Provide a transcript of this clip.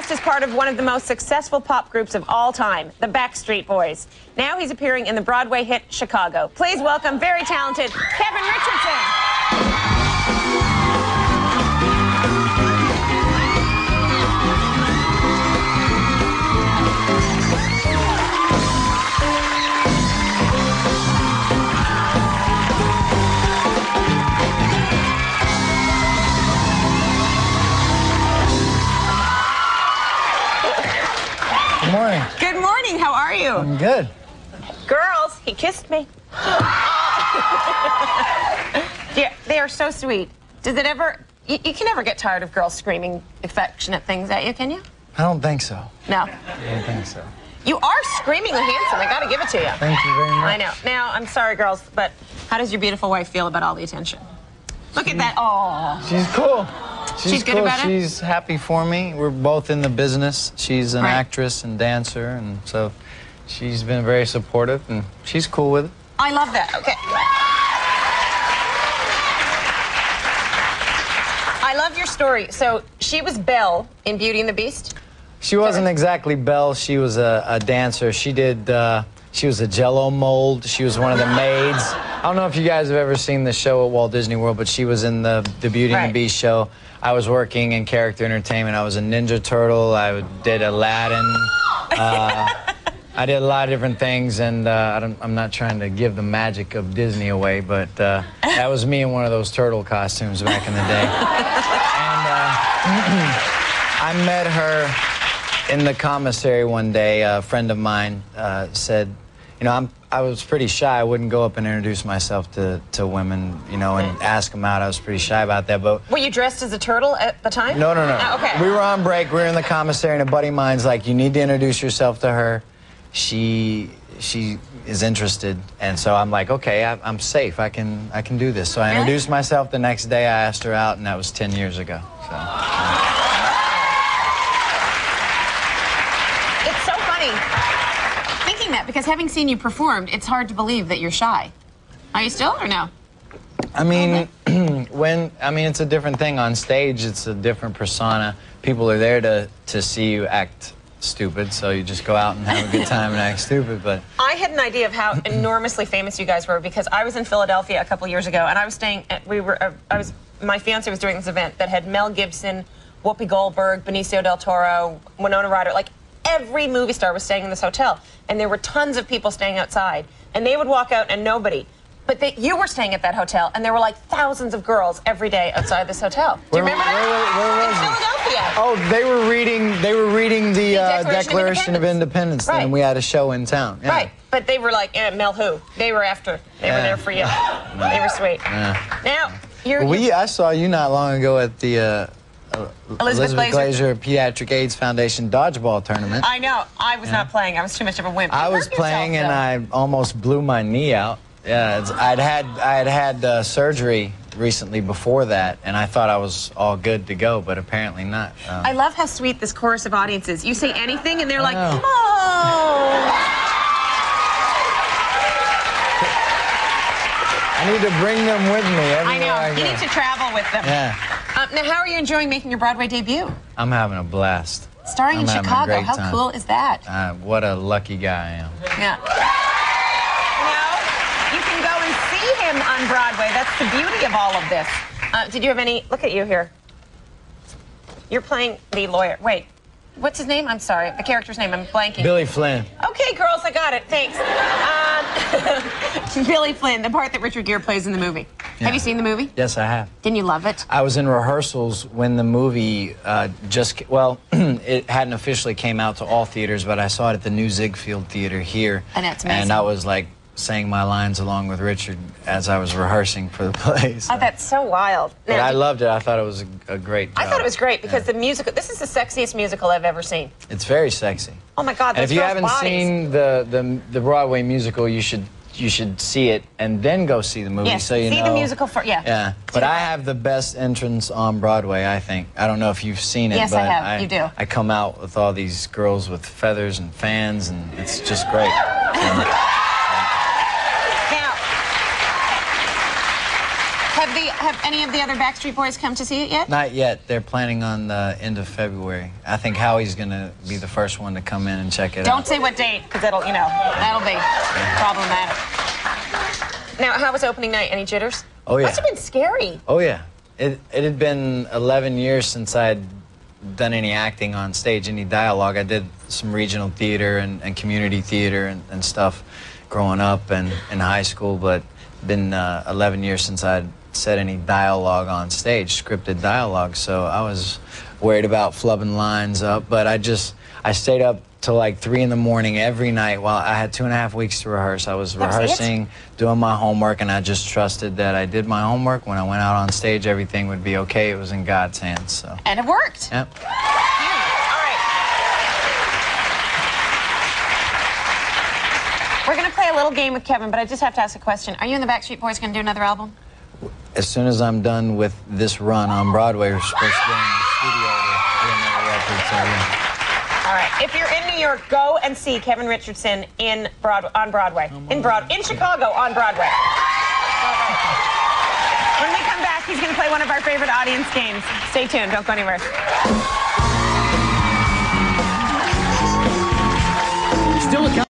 cast as part of one of the most successful pop groups of all time, the Backstreet Boys. Now he's appearing in the Broadway hit Chicago. Please welcome very talented Kevin Richardson. Good morning. Good morning. How are you? I'm good. Girls, he kissed me. Yeah, they are so sweet. Does it ever... You can never get tired of girls screaming affectionate things at you, can you? I don't think so. No. I don't think so. You are screamingly handsome. I gotta give it to you. Thank you very much. I know. Now, I'm sorry, girls, but how does your beautiful wife feel about all the attention? Look at that. Oh. She's cool. She's good cool. about it? She's happy for me. We're both in the business. She's an actress and dancer, and so she's been very supportive, and she's cool with it. I love that. Okay. I love your story. So she was Belle in Beauty and the Beast? She wasn't exactly Belle. She was a dancer. She did... she was a Jell-O mold. She was one of the maids. I don't know if you guys have ever seen the show at Walt Disney World, but she was in the Beauty and the Beast show. I was working in character entertainment. I was a Ninja Turtle. I did Aladdin. I did a lot of different things, and I'm not trying to give the magic of Disney away, but that was me in one of those turtle costumes back in the day. And I met her in the commissary one day. A friend of mine said, you know, I was pretty shy. I wouldn't go up and introduce myself to women, you know, and ask them out. I was pretty shy about that. But were you dressed as a turtle at the time? No, no, no. Oh, okay. We were on break. We were in the commissary, and a buddy of mine's like, you need to introduce yourself to her. She is interested, and so I'm like, okay, I'm safe. I can do this. So I introduced myself the next day. I asked her out, and that was 10 years ago. So. It's so funny thinking that, because having seen you performed, it's hard to believe that you're shy. Are you still, or no? I mean, it's a different thing on stage. It's a different persona. People are there to see you act stupid, so you just go out and have a good time and act stupid. But I had an idea of how enormously famous you guys were, because I was in Philadelphia a couple years ago, and I was staying at, my fiance was doing this event that had Mel Gibson, Whoopi Goldberg, Benicio del Toro, Winona Ryder, like every movie star was staying in this hotel, and there were tons of people staying outside, and they would walk out and nobody. But you were staying at that hotel, and there were like thousands of girls every day outside this hotel. Do you remember that? Where in Philadelphia. Oh, they were reading the Declaration of Independence, and we had a show in town. Yeah. Right, but they were like, Mel who? They were after. They were there for you. They were sweet. Now, I saw you not long ago at the Elizabeth Glaser Pediatric AIDS Foundation dodgeball tournament. I know. I was not playing. I was too much of a wimp. I was playing, and I almost blew my knee out. Yeah, I had surgery recently before that, and I thought I was all good to go, but apparently not. I love how sweet this chorus of audience is. You say anything, and they're like, oh. I need to bring them with me everywhere I know. You need to travel with them. Yeah. Now, how are you enjoying making your Broadway debut? I'm having a blast. Starring in Chicago. How cool is that? What a lucky guy I am. Yeah. You can go and see him on Broadway. That's the beauty of all of this. Did you have any... Look at you here. You're playing the lawyer. Wait. What's his name? I'm sorry. The character's name. I'm blanking. Billy Flynn. Okay, girls. I got it. Thanks. Billy Flynn, the part that Richard Gere plays in the movie. Yeah. Have you seen the movie? Yes, I have. Didn't you love it? I was in rehearsals when the movie it hadn't officially came out to all theaters, but I saw it at the New Ziegfeld Theater here. And that's amazing. And I was like... saying my lines along with Richard as I was rehearsing for the play. So. Oh, that's so wild. But I loved it. I thought it was a great job. I thought it was great because the musical, this is the sexiest musical I've ever seen. It's very sexy. Oh my God, and if you haven't seen the Broadway musical, you should see it and then go see the movie. Yes, so you see know. the musical first. Yeah. Yeah. But I have the best entrance on Broadway, I think. I don't know if you've seen it. Yes, but I have. You do. I come out with all these girls with feathers and fans, and it's just great. Have any of the other Backstreet Boys come to see it yet? Not yet. They're planning on the end of February. I think Howie's going to be the first one to come in and check it out. Don't say what date, because that'll be problematic. Now, how was opening night? Any jitters? Oh, yeah. Must have been scary. Oh, yeah. It had been 11 years since I'd done any acting on stage, any dialogue. I did some regional theater and community theater and stuff growing up and in high school, but been 11 years since I'd said any dialogue on stage, scripted dialogue, so I was worried about flubbing lines up, but I stayed up till like 3 in the morning every night while I had 2.5 weeks to rehearse. I was rehearsing, doing my homework, and I just trusted that I did my homework. When I went out on stage, everything would be okay. It was in God's hands, so. And it worked. Yep. All right. We're going to play a little game with Kevin, but I just have to ask a question. Are you and the Backstreet Boys going to do another album? As soon as I'm done with this run on Broadway, we're supposed to go in the studio to do another record, so yeah. All right. If you're in New York, go and see Kevin Richardson on Broadway. In Chicago on Broadway. When we come back, he's going to play one of our favorite audience games. Stay tuned. Don't go anywhere. Still a